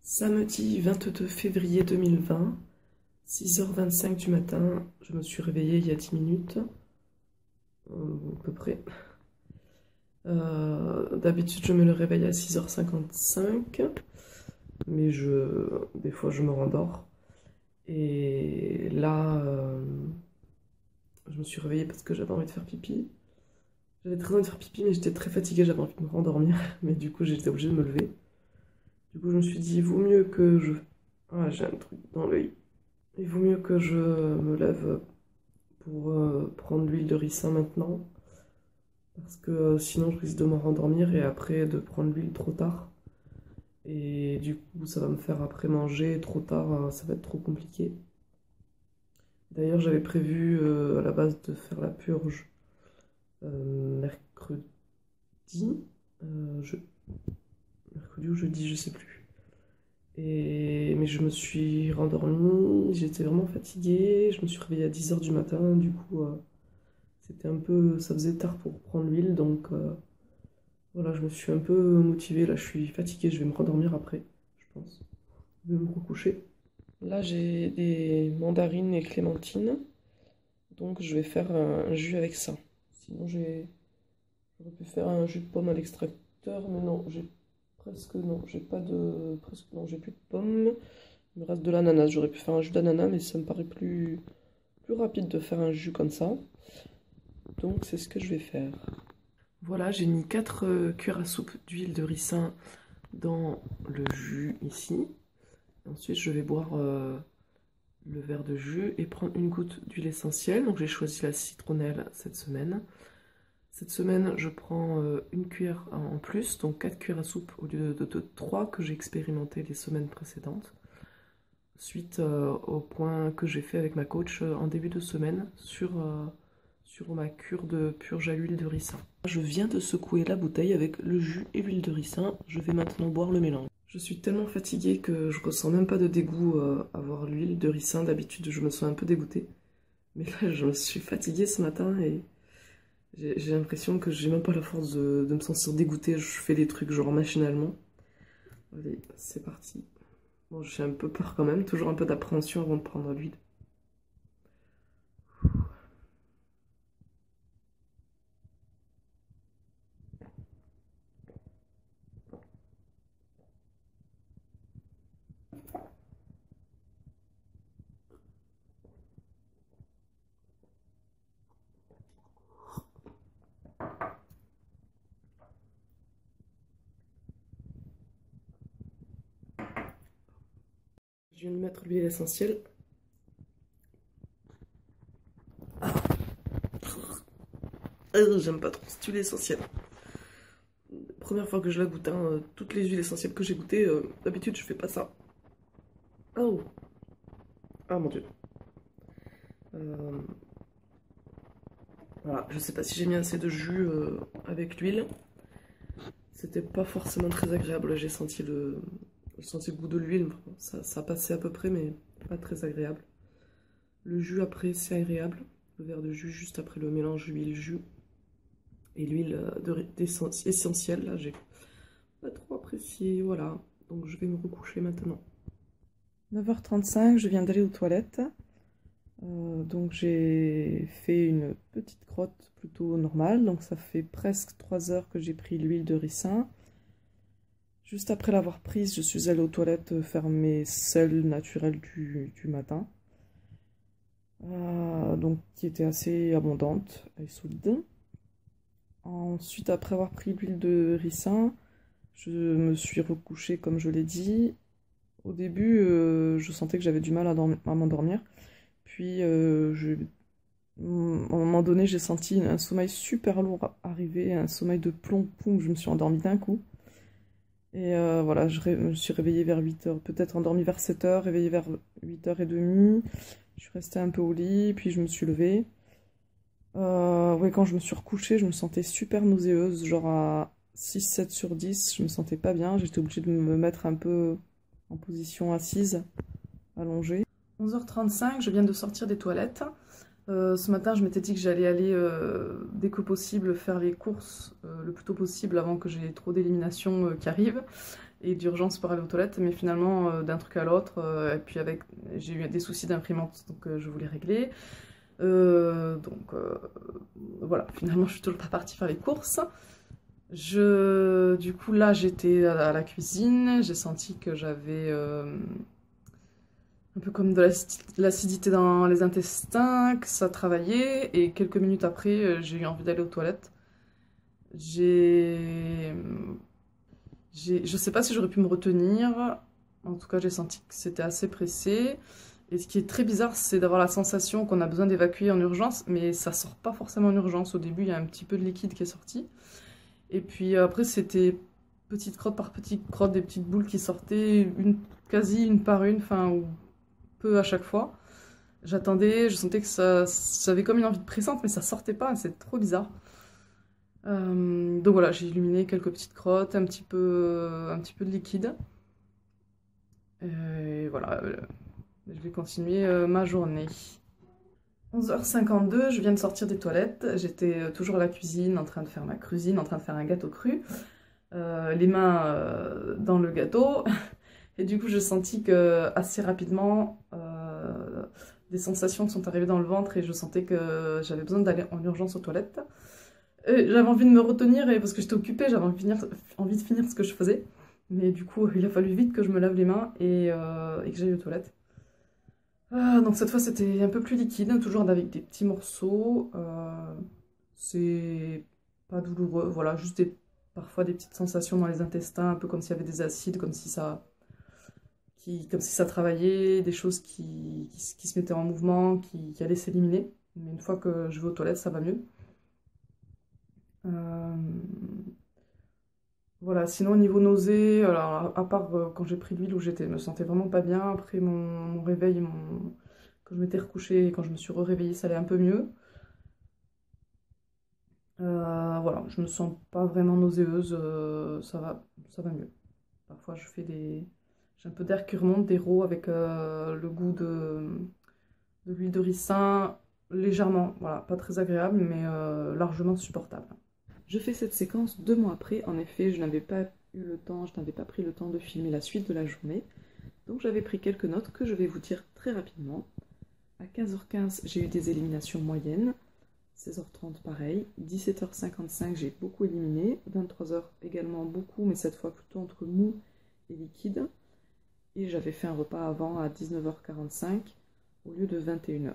Samedi 22 février 2020, 6h25 du matin, je me suis réveillée il y a 10 minutes, à peu près. D'habitude je me le réveille à 6h55, mais des fois je me rendors. Et là, je me suis réveillée parce que j'avais envie de faire pipi. J'avais très envie de faire pipi, mais j'étais très fatiguée, j'avais envie de me rendormir. Mais du coup, j'étais obligée de me lever. Du coup, je me suis dit, il vaut mieux que je... Ah, j'ai un truc dans l'œil. Il vaut mieux que je me lève pour prendre l'huile de ricin maintenant. Parce que sinon, je risque de me rendormir et après de prendre l'huile trop tard. Et du coup, ça va me faire après manger trop tard, ça va être trop compliqué. D'ailleurs, j'avais prévu à la base de faire la purge mercredi. Mercredi ou jeudi, je sais plus. Mais je me suis rendormie, j'étais vraiment fatiguée, je me suis réveillée à 10h du matin, du coup c'était un peu, ça faisait tard pour prendre l'huile, donc voilà, je me suis un peu motivée, là je suis fatiguée, je vais me rendormir après, je pense. Je vais me recoucher. Là j'ai des mandarines et clémentines, donc je vais faire un jus avec ça. Sinon j'aurais pu faire un jus de pomme à l'extracteur, mais non, j'ai pas de, presque non, j'ai plus de pommes. Il me reste de l'ananas. J'aurais pu faire un jus d'ananas, mais ça me paraît plus rapide de faire un jus comme ça. Donc c'est ce que je vais faire. Voilà, j'ai mis 4 cuillères à soupe d'huile de ricin dans le jus ici. Ensuite, je vais boire le verre de jus et prendre une goutte d'huile essentielle. Donc j'ai choisi la citronnelle cette semaine. Cette semaine, je prends une cuillère en plus, donc 4 cuillères à soupe au lieu de 3 que j'ai expérimenté les semaines précédentes. Suite au point que j'ai fait avec ma coach en début de semaine sur ma cure de purge à l'huile de ricin. Je viens de secouer la bouteille avec le jus et l'huile de ricin. Je vais maintenant boire le mélange. Je suis tellement fatiguée que je ressens même pas de dégoût à voir l'huile de ricin. D'habitude, je me sens un peu dégoûtée. Mais là, je me suis fatiguée ce matin et j'ai l'impression que j'ai même pas la force de me sentir dégoûtée. Je fais des trucs genre machinalement. Allez, c'est parti. Bon, j'ai un peu peur quand même, toujours un peu d'appréhension avant de prendre l'huile. Je viens de mettre l'huile essentielle. J'aime pas trop cette huile essentielle. Première fois que je la goûte, hein, toutes les huiles essentielles que j'ai goûtées, d'habitude je fais pas ça. Oh! Ah mon dieu. Voilà, je sais pas si j'ai mis assez de jus avec l'huile. C'était pas forcément très agréable, j'ai senti le goût de l'huile. Ça passait à peu près, mais pas très agréable. Le jus après, c'est agréable. Le verre de jus juste après le mélange huile-jus. Et l'huile essentielle, là, j'ai pas trop apprécié. Voilà, donc je vais me recoucher maintenant. 9h35, je viens d'aller aux toilettes. Donc j'ai fait une petite crotte plutôt normale. Donc ça fait presque 3 heures que j'ai pris l'huile de ricin. Juste après l'avoir prise, je suis allée aux toilettes faire mes selles naturelles du matin. Donc qui était assez abondante et solide. Ensuite, après avoir pris l'huile de ricin, je me suis recouchée comme je l'ai dit. Au début, je sentais que j'avais du mal à m'endormir. Puis, à un moment donné, j'ai senti un sommeil super lourd arriver, un sommeil de plomb, poum, je me suis endormie d'un coup. Et voilà, je me suis réveillée vers 8h, peut-être endormie vers 7h, réveillée vers 8h30. Je suis restée un peu au lit, puis je me suis levée. Ouais, quand je me suis recouchée, je me sentais super nauséeuse, genre à 6-7 sur 10, je me sentais pas bien, j'étais obligée de me mettre un peu en position assise, allongée. 11h35, je viens de sortir des toilettes. Ce matin, je m'étais dit que j'allais aller, dès que possible, faire les courses le plus tôt possible avant que j'ai trop d'élimination qui arrive. et d'urgence pour aller aux toilettes, mais finalement, d'un truc à l'autre, et puis j'ai eu des soucis d'imprimante, donc je voulais régler. Donc voilà, finalement, je suis toujours pas partie faire les courses. Du coup, là, j'étais à la cuisine, j'ai senti que j'avais un peu comme de l'acidité dans les intestins, que ça travaillait, et quelques minutes après, j'ai eu envie d'aller aux toilettes. J'ai... Je sais pas si j'aurais pu me retenir, en tout cas, j'ai senti que c'était assez pressé. Et ce qui est très bizarre, c'est d'avoir la sensation qu'on a besoin d'évacuer en urgence, mais ça sort pas forcément en urgence. Au début, il y a un petit peu de liquide qui est sorti. Et puis après, c'était petite crotte par petite crotte, des petites boules qui sortaient, quasi une par une, enfin, ou peu à chaque fois. J'attendais, je sentais que ça avait comme une envie de pressante, mais ça sortait pas, c'est trop bizarre. Donc voilà, j'ai illuminé quelques petites crottes, un petit peu de liquide. Et voilà, je vais continuer ma journée. 11h52, je viens de sortir des toilettes. J'étais toujours à la cuisine, en train de faire ma cuisine, en train de faire un gâteau cru. Les mains dans le gâteau. Et du coup, je sentis que assez rapidement, des sensations sont arrivées dans le ventre et je sentais que j'avais besoin d'aller en urgence aux toilettes. J'avais envie de me retenir parce que j'étais occupée, j'avais envie de finir ce que je faisais. Mais du coup, il a fallu vite que je me lave les mains et que j'aille aux toilettes. Donc cette fois, c'était un peu plus liquide, toujours avec des petits morceaux. C'est pas douloureux, voilà, juste parfois des petites sensations dans les intestins, un peu comme s'il y avait des acides, comme si ça travaillait, des choses qui se mettaient en mouvement, qui allaient s'éliminer. Mais une fois que je vais aux toilettes, ça va mieux. Euh, Voilà, sinon au niveau nausée, alors à part quand j'ai pris l'huile où je me sentais vraiment pas bien, après mon réveil, quand je m'étais recouchée et quand je me suis réveillée, ça allait un peu mieux. Voilà, je me sens pas vraiment nauséeuse, ça va mieux. Parfois j'ai un peu d'air qui remonte, des rots avec le goût de l'huile de ricin, légèrement, voilà, pas très agréable, mais largement supportable. Je fais cette séquence 2 mois après. En effet, je n'avais pas eu le temps, je n'avais pas pris le temps de filmer la suite de la journée. Donc j'avais pris quelques notes que je vais vous dire très rapidement. À 15h15, j'ai eu des éliminations moyennes. 16h30, pareil. 17h55, j'ai beaucoup éliminé. 23h également beaucoup, mais cette fois plutôt entre mou et liquide. Et j'avais fait un repas avant à 19h45 au lieu de 21h.